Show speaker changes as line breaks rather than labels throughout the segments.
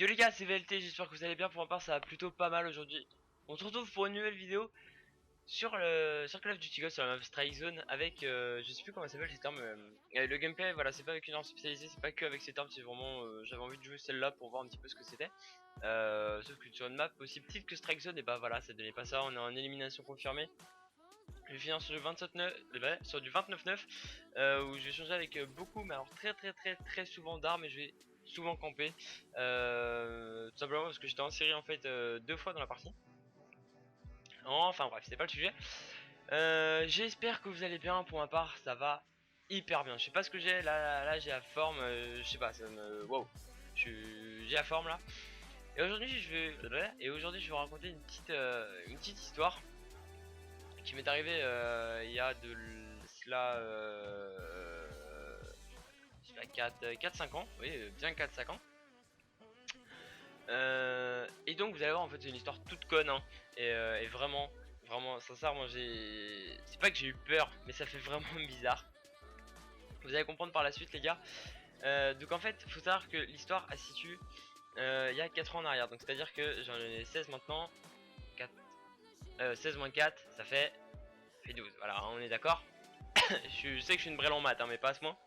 Yo les gars, c'est VLT, j'espère que vous allez bien. Pour ma part, ça va plutôt pas mal aujourd'hui. On se retrouve pour une nouvelle vidéo sur Call of Duty Ghost sur la map Strike Zone avec je sais plus comment ça s'appelle cette arme. Le gameplay, voilà, c'est pas avec une arme spécialisée, c'est pas que avec cette arme, c'est vraiment j'avais envie de jouer celle-là pour voir un petit peu ce que c'était. Sauf que sur une map aussi petite que Strike Zone, et bah voilà, ça donnait pas ça. On est en élimination confirmée. Je vais finir sur, le 27-9, sur du 29-9 où je vais changer avec beaucoup, mais alors très souvent d'armes, et je vais souvent camper tout simplement parce que j'étais en série en fait 2 fois dans la partie. Enfin bref, c'est pas le sujet. J'espère que vous allez bien. Pour ma part, ça va hyper bien. Je sais pas ce que j'ai là, j'ai la forme, je sais pas, ça me wow, j'ai la forme là. Et aujourd'hui je vais vous raconter une petite histoire qui m'est arrivée il y a de cela 4-5 ans, oui, bien 4-5 ans. Et donc vous allez voir, en fait c'est une histoire toute conne hein, et vraiment sincèrement c'est pas que j'ai eu peur, mais ça fait vraiment bizarre. Vous allez comprendre par la suite les gars. Donc en fait faut savoir que l'histoire elle se situe il y a 4 ans en arrière, donc c'est à dire que j'en ai 16 maintenant. 16 moins 4 ça fait 12, voilà hein, on est d'accord. je sais que je suis une brêle en maths hein, mais pas à ce point.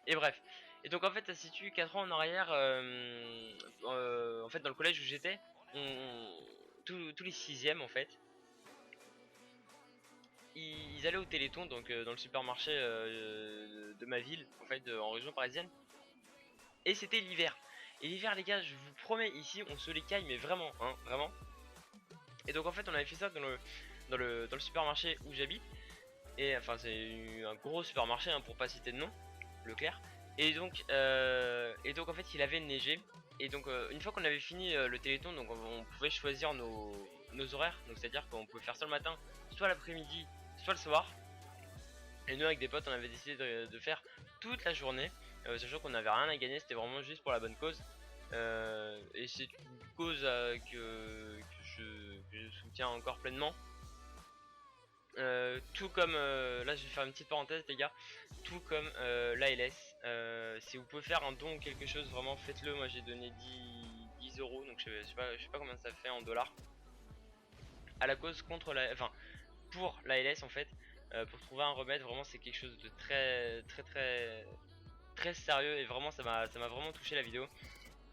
Et bref, et donc en fait ça se situe 4 ans en arrière. En fait dans le collège où j'étais, tous les 6ème en fait, ils allaient au Téléthon, donc dans le supermarché de ma ville en fait, en région parisienne. Et c'était l'hiver. Et l'hiver les gars, je vous promets, ici on se les caille, mais vraiment hein, vraiment. Et donc en fait on avait fait ça dans le supermarché où j'habite. Et enfin c'est un gros supermarché hein, pour pas citer de nom, Leclerc. Et donc en fait il avait neigé. Et donc une fois qu'on avait fini le Téléthon, donc on pouvait choisir nos horaires. Donc c'est à dire qu'on pouvait faire ça le matin, soit l'après-midi, soit le soir. Et nous avec des potes on avait décidé de faire toute la journée, sachant qu'on n'avait rien à gagner, c'était vraiment juste pour la bonne cause. Et c'est une cause que je soutiens encore pleinement. Tout comme là je vais faire une petite parenthèse les gars, tout comme l'ALS. Si vous pouvez faire un don ou quelque chose, vraiment faites-le. Moi j'ai donné 10 euros, donc je sais pas combien ça fait en dollars, à la cause contre la, enfin pour l'ALS en fait, pour trouver un remède. Vraiment c'est quelque chose de très sérieux, et vraiment ça m'a vraiment touché la vidéo.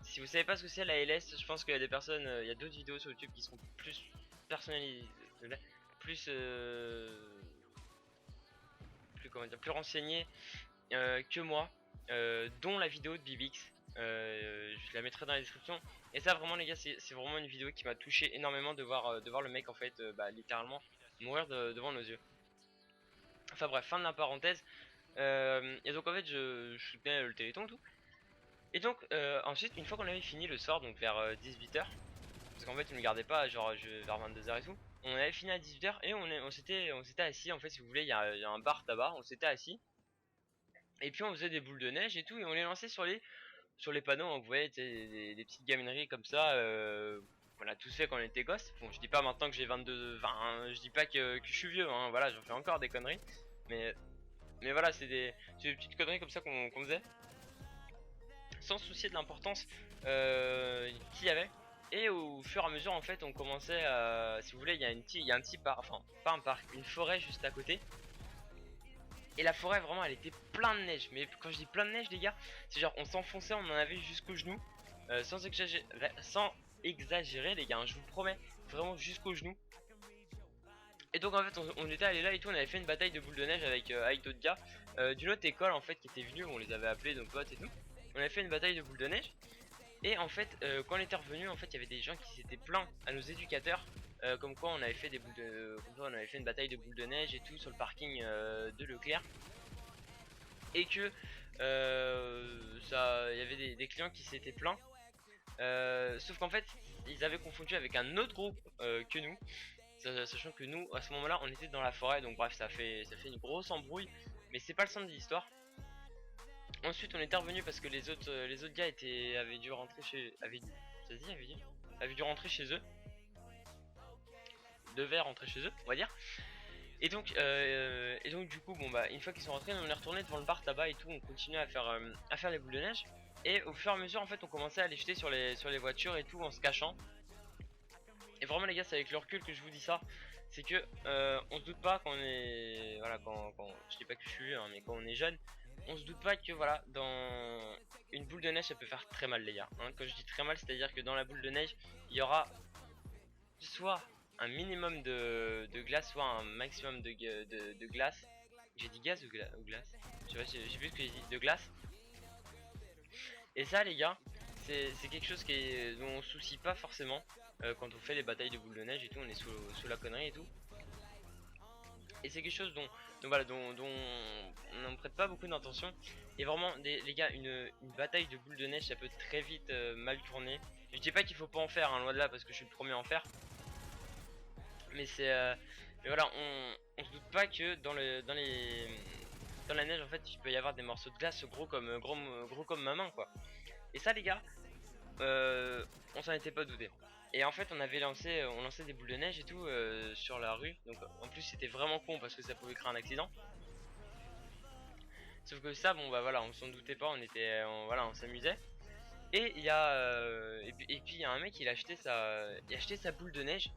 Si vous savez pas ce que c'est l'ALS, je pense qu'il y a des personnes, il y a d'autres vidéos sur YouTube qui seront plus personnalisées, plus plus renseigné que moi, dont la vidéo de Bibix. Je la mettrai dans la description. Et ça vraiment les gars, c'est vraiment une vidéo qui m'a touché énormément de voir le mec en fait littéralement mourir devant nos yeux. Enfin bref, fin de la parenthèse. Et donc en fait je soutenais le Téléthon tout. Et donc ensuite une fois qu'on avait fini le soir, donc vers 18h, parce qu'en fait il me gardait pas genre vers 22h et tout, on avait fini à 18h et on s'était assis en fait. Si vous voulez, il y a un bar tabac, on s'était assis. Et puis on faisait des boules de neige et tout, et on les lançait sur les panneaux hein. Vous voyez des petites gamineries comme ça, voilà, tout se fait quand on était gosse. Bon, je dis pas maintenant que j'ai 20, je dis pas que je suis vieux hein, voilà, j'en fais encore des conneries, mais voilà, c'est des petites conneries comme ça qu'on faisait sans se soucier de l'importance qu'il y avait. Et au fur et à mesure en fait on commençait à, si vous voulez, il y a un petit parc, enfin pas un parc, une forêt juste à côté. Et la forêt vraiment elle était plein de neige. Mais quand je dis plein de neige les gars, c'est genre on s'enfonçait, on en avait jusqu'aux genoux, sans exagérer les gars hein, je vous promets, vraiment jusqu'aux genoux. Et donc en fait on était allé là et tout, on avait fait une bataille de boules de neige avec d'autres gars d'une autre école en fait qui étaient venus, on les avait appelés nos potes et tout. On avait fait une bataille de boules de neige. Et en fait quand on était revenu, en fait il y avait des gens qui s'étaient plaints à nos éducateurs, comme quoi on avait fait des boules de, comme quoi on avait fait une bataille de boules de neige et tout sur le parking de Leclerc. Et que ça, il y avait des clients qui s'étaient plaints, sauf qu'en fait ils avaient confondu avec un autre groupe que nous, sachant que nous à ce moment là on était dans la forêt. Donc bref, ça fait une grosse embrouille, mais c'est pas le centre de l'histoire. Ensuite on était revenu parce que les autres gars avaient dû rentrer chez, avaient dû rentrer chez eux, devaient rentrer chez eux on va dire. Et donc du coup bon bah une fois qu'ils sont rentrés, on est retourné devant le bar là-bas et tout, on continuait à faire les boules de neige. Et au fur et à mesure en fait on commençait à les jeter sur les voitures et tout en se cachant. Et vraiment les gars, c'est avec le recul que je vous dis ça. C'est que on se doute pas quand on est, voilà, je dis pas que je suis mais quand on est jeune, on se doute pas que voilà, dans une boule de neige ça peut faire très mal les gars, hein. Quand je dis très mal, c'est à dire que dans la boule de neige il y aura soit un minimum de glace, soit un maximum de glace. J'ai dit gaz ou glace, je sais pas, j'ai vu ce que j'ai dit, de glace. Et ça les gars, c'est quelque chose dont on se soucie pas forcément quand on fait les batailles de boules de neige et tout, on est sous la connerie et tout. Et c'est quelque chose dont on n'en prête pas beaucoup d'attention. Et vraiment les gars, une bataille de boules de neige ça peut très vite mal tourner. Je dis pas qu'il faut pas en faire, hein, loin de là, parce que je suis le premier à en faire. Mais mais voilà, on se doute pas que dans la neige en fait il peut y avoir des morceaux de glace gros comme ma main quoi. Et ça les gars, on s'en était pas douté. Et en fait on lançait des boules de neige et tout sur la rue. Donc en plus c'était vraiment con parce que ça pouvait créer un accident. Sauf que ça bon bah voilà, on s'en doutait pas, voilà, on s'amusait. Et et puis il y a un mec il a acheté sa boule de neige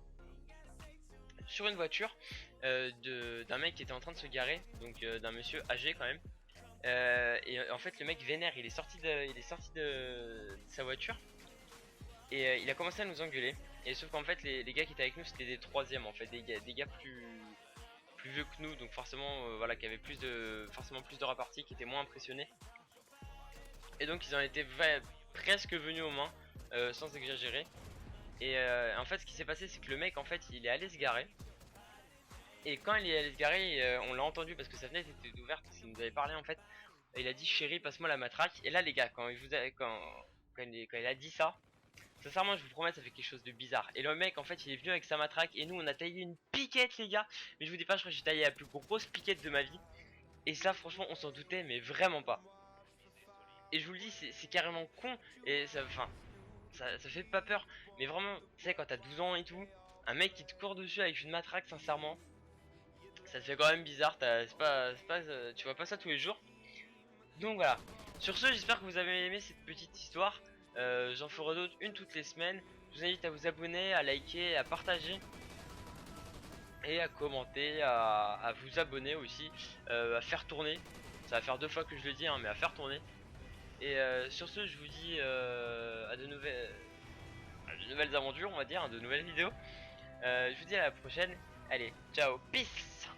sur une voiture d'un mec qui était en train de se garer, donc d'un monsieur âgé quand même. Et en fait le mec vénère, il est sorti de sa voiture et il a commencé à nous engueuler. Et sauf qu'en fait les gars qui étaient avec nous c'était des troisièmes en fait, des gars plus vieux que nous, donc forcément voilà, qui avaient forcément plus de répartie, qui étaient moins impressionnés. Et donc ils en étaient presque venus aux mains, sans exagérer. Et en fait ce qui s'est passé c'est que le mec en fait il est allé se garer. Et quand il est allé se garer, on l'a entendu parce que sa fenêtre était ouverte, parce qu'il nous avait parlé en fait. Il a dit chérie passe-moi la matraque. Et là les gars, quand il a dit ça, sincèrement je vous promets ça fait quelque chose de bizarre. Et le mec en fait il est venu avec sa matraque et nous on a taillé une piquette les gars. Mais je vous dis pas, je crois que j'ai taillé la plus grosse piquette de ma vie. Et ça franchement on s'en doutait mais vraiment pas. Et je vous le dis c'est carrément con. Et ça fait pas peur. Mais vraiment tu sais quand t'as 12 ans et tout, un mec qui te court dessus avec une matraque sincèrement, ça te fait quand même bizarre, tu vois pas ça tous les jours. Donc voilà. Sur ce, j'espère que vous avez aimé cette petite histoire. J'en ferai d'autres une toutes les semaines. Je vous invite à vous abonner, à liker, à partager et à commenter, à vous abonner aussi, à faire tourner. Ça va faire 2 fois que je le dis, hein, mais à faire tourner. Et sur ce, je vous dis à de nouvelles aventures, on va dire, hein, de nouvelles vidéos. Je vous dis à la prochaine. Allez, ciao, peace.